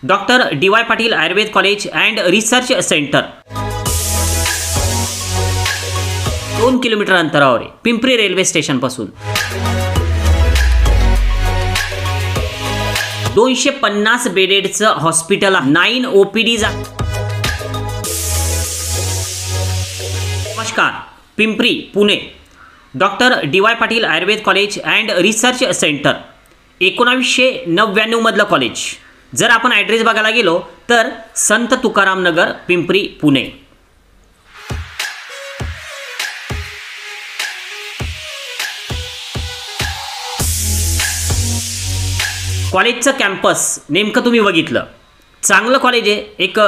Doctor DY. Patil Ayurveda college and research centre 2 kilometre अंतरावर आहे Pimpri railway station पासून। 250 बेडेडचं हॉस्पिटल, 9 OPDs। नमस्कार, Pimpri Pune doctor DY. Patil Ayurveda college and research centre 1999 मधलं college. जर आपण ॲड्रेस बघायला गेलो तर संत तुकाराम नगर, पिंपरी, पुणे। कॉलेजचं कॅम्पस नेमकं तुम्ही बघितलं, चांगलं कॉलेज आहे। एक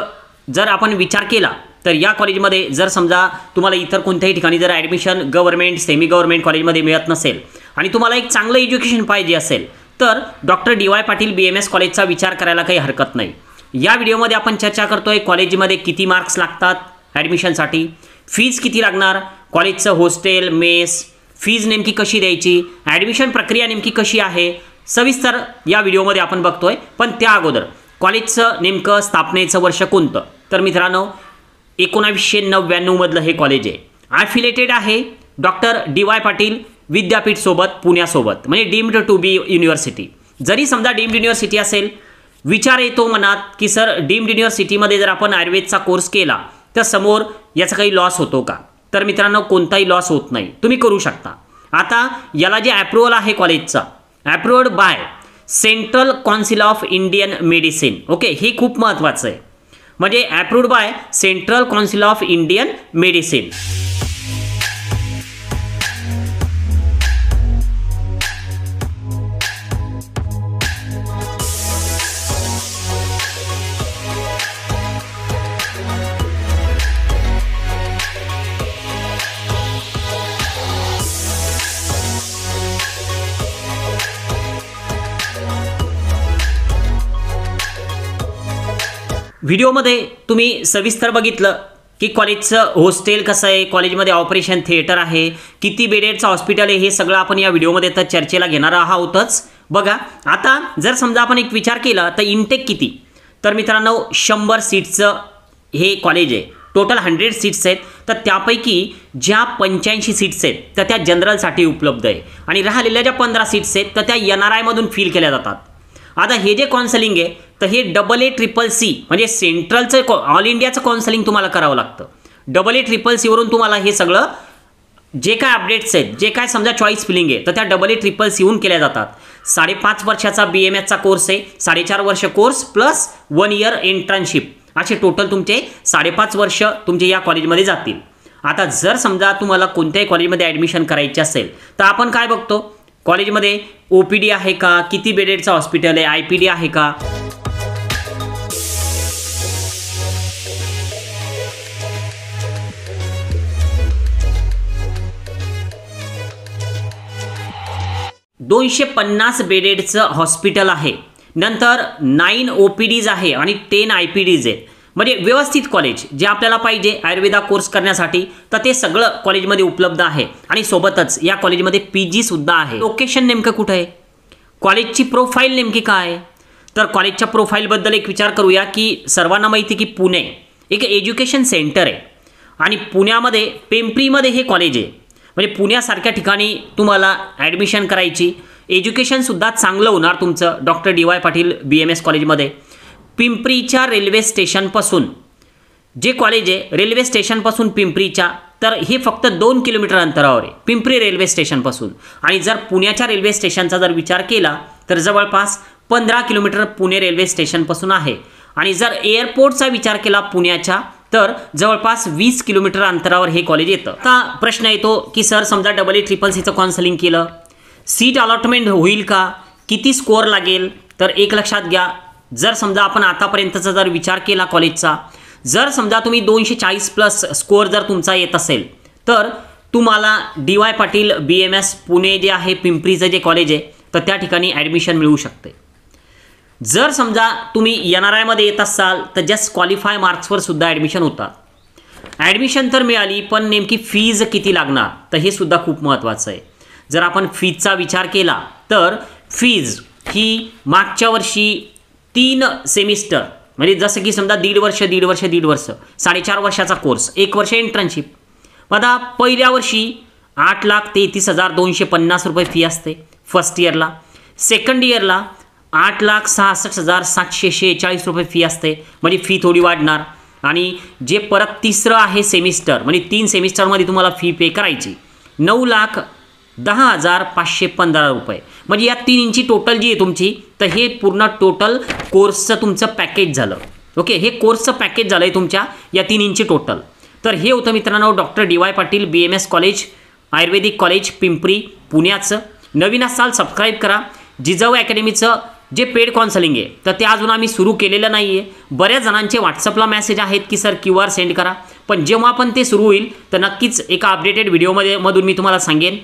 जर आपण विचार केला तर या कॉलेजमध्ये जर समजा तुम्हाला इतर कोणत्याही ठिकाणी जर ॲडमिशन गव्हर्नमेंट सेमी गव्हर्नमेंट कॉलेजमध्ये मिळत नसेल आणि तुम्हाला एक चांगलं एज्युकेशन पाहिजे असेल तर डॉक्टर डी.वाय. पाटील BMS कॉलेजचा विचार करायला काही हरकत नाही। या व्हिडिओमध्ये आपण चर्चा करतोय कॉलेजमध्ये किती मार्क्स लागतात ॲडमिशनसाठी, फीज किती लागणार, कॉलेजचं हॉस्टेल मेस फीज नेमकी कशी द्यायची, ॲडमिशन प्रक्रिया नेमकी कशी आहे, सविस्तर या व्हिडिओमध्ये आपण बघतोय। पण त्या अगोदर कॉलेजचं नेमकं स्थापनेचं वर्ष कोणतं, तर मित्रांनो 1999 मधलं हे कॉलेज आहे। ॲफिलेटेड आहे डॉक्टर डी.वाय. पाटील विद्यापीठ सोबत, पुण्यासोबत, म्हणजे डीम्ड टू बी युनिव्हर्सिटी। जरी समजा डीम्ड युनिव्हर्सिटी असेल, विचार येतो मनात की सर डीम्ड युनिव्हर्सिटीमध्ये जर आपण आयुर्वेदचा कोर्स केला तर समोर याचा काही लॉस होतो का? तर मित्रांनो कोणताही लॉस होत नाही, तुम्ही करू शकता। आता याला जे अप्रूव्हल आहे कॉलेजचा, approved by central council of Indian medicine. Okay, हे खूप महत्त्वाचं आहे, म्हणजे approved by central council of Indian medicine. व्हिडिओमध्ये तुम्ही सविस्तर बघितलं की कॉलेजचं हॉस्टेल कसं आहे, कॉलेजमध्ये ऑपरेशन थिएटर आहे, किती बेडेडचं हॉस्पिटल आहे, हे सगळं आपण या व्हिडिओमध्ये तर चर्चेला घेणार आहोतच। बघा आता जर समजा आपण एक विचार केला तर इनटेक किती, तर मित्रांनो 100 सीट्सचं हे कॉलेज आहे। टोटल 100 सीट्स आहेत, तर त्यापैकी ज्या 85 सीट्स आहेत तर त्या जनरलसाठी उपलब्ध आहे आणि राहिलेल्या ज्या 15 सीट्स आहेत तर त्या NRI मधून फिल केल्या जातात। आता हे जे काउन्सिलिंग आहे तर हे AA-CCC म्हणजे सेंट्रलचं ऑल इंडियाचं काउन्सिलिंग तुम्हाला करावं लागतं। AA-CCC वरून तुम्हाला हे सगळं जे काय अपडेट्स आहेत, जे काय समजा चॉईस फिलिंग आहे तर त्या AA-CCC हून केल्या जातात। 5.5 वर्षाचा BMSचा कोर्स आहे, 4.5 वर्ष कोर्स प्लस 1 इयर इंटर्नशिप, असे टोटल तुमचे 5.5 वर्ष तुमचे या कॉलेजमध्ये जातील। आता जर समजा तुम्हाला कोणत्याही कॉलेजमध्ये ॲडमिशन करायचे असेल तर आपण काय बघतो, कॉलेजमध्ये OPD आहे का, किती बेडेडचं हॉस्पिटल आहे, IPD आहे का। $250 बेडेडचं हॉस्पिटल आहे, नंतर 9 OPDs आहे आणि 10 IPDs आहेत, म्हणजे व्यवस्थित कॉलेज जे आपल्याला पाहिजे आयुर्वेदा कोर्स करण्यासाठी तर ते सगळं कॉलेजमध्ये उपलब्ध आहे। आणि सोबतच या कॉलेजमध्ये PG सुद्धा आहे। लोकेशन नेमकं कुठं आहे, कॉलेजची प्रोफाईल नेमकी काय आहे, तर कॉलेजच्या प्रोफाईलबद्दल एक विचार करूया की सर्वांना माहिती की पुणे एक एज्युकेशन सेंटर आहे आणि पुण्यामध्ये पिंपरीमध्ये हे कॉलेज आहे, म्हणजे पुण्यासारख्या ठिकाणी तुम्हाला ॲडमिशन करायची, एज्युकेशनसुद्धा चांगलं होणार तुमचं डॉक्टर डी.वाय. पाटील BMS कॉलेजमध्ये। पिंपरीच्या रेल्वे स्टेशनपासून जे कॉलेज आहे, रेल्वे स्टेशनपासून पिंपरीच्या, तर हे फक्त 2 किलोमीटर अंतरावर आहे पिंपरी रेल्वे स्टेशनपासून। आणि जर पुण्याच्या रेल्वे स्टेशनचा जर विचार केला तर जवळपास 15 किलोमीटर पुणे रेल्वे स्टेशनपासून आहे। आणि जर एअरपोर्टचा विचार केला पुण्याच्या तर जवळपास 20 किलोमीटर अंतरावर हे कॉलेज येतं। आता प्रश्न येतो की सर समजा AA-CCCचं काउन्सिलिंग केलं, सीट अलॉटमेंट होईल का, किती स्कोअर लागेल, तर एक लक्षात घ्या, जर समजा आपण आतापर्यंतचा जर विचार केला कॉलेजचा, जर समजा तुम्ही 240 प्लस स्कोअर जर तुमचा येत असेल तर तुम्हाला डी.वाय. पाटील BMS पुणे जे आहे पिंपरीचं जे कॉलेज आहे तर त्या ठिकाणी ॲडमिशन मिळू शकते। जर समजा तुम्ही NRI मध्ये येत असाल तर जस्ट क्वालिफाय मार्क्सवर सुद्धा ॲडमिशन होतात। ॲडमिशन तर मिळाली पण नेमकी फीज किती लागणार तर हे सुद्धा खूप महत्त्वाचं आहे। जर आपण फीजचा विचार केला तर फीज ही मागच्या वर्षी 3 सेमिस्टर म्हणजे जसं की समजा दीड वर्ष 4.5 वर्षाचा कोर्स, 1 वर्ष इंटर्नशिप। आता पहिल्या वर्षी 8,33,250 रुपये फी असते फर्स्ट इयरला, सेकंड इयरला 8,66,746 रुपये फी असते, म्हणजे फी थोडी वाढणार। आणि जे परत तिसरं आहे सेमिस्टर म्हणजे 3 सेमिस्टरमध्ये तुम्हाला फी पे करायची 9,10,515 रुपये, म्हणजे या 3 टोटल जी आहे तुमची, तर हे पूर्ण टोटल कोर्सचं तुमचं पॅकेज झालं। ओके, हे कोर्सचं पॅकेज झालं आहे तुमच्या या 3 टोटल। तर हे होतं मित्रांनो doctor DY Patil BMS college ayurvedic college Pimpri पुण्याचं। नवीन असाल सबस्क्राईब करा। जिजाऊ अकॅडमीचं जे पेड काउन्सलिंग आहे तर ते अजून आम्ही सुरू केलेलं नाही आहे। बऱ्याच जणांचे व्हॉट्सअपला मेसेज आहेत की सर QR सेंड करा, पण जेव्हा पण ते सुरू होईल तर नक्कीच एका अपडेटेड व्हिडिओमध्ये मी तुम्हाला सांगेन।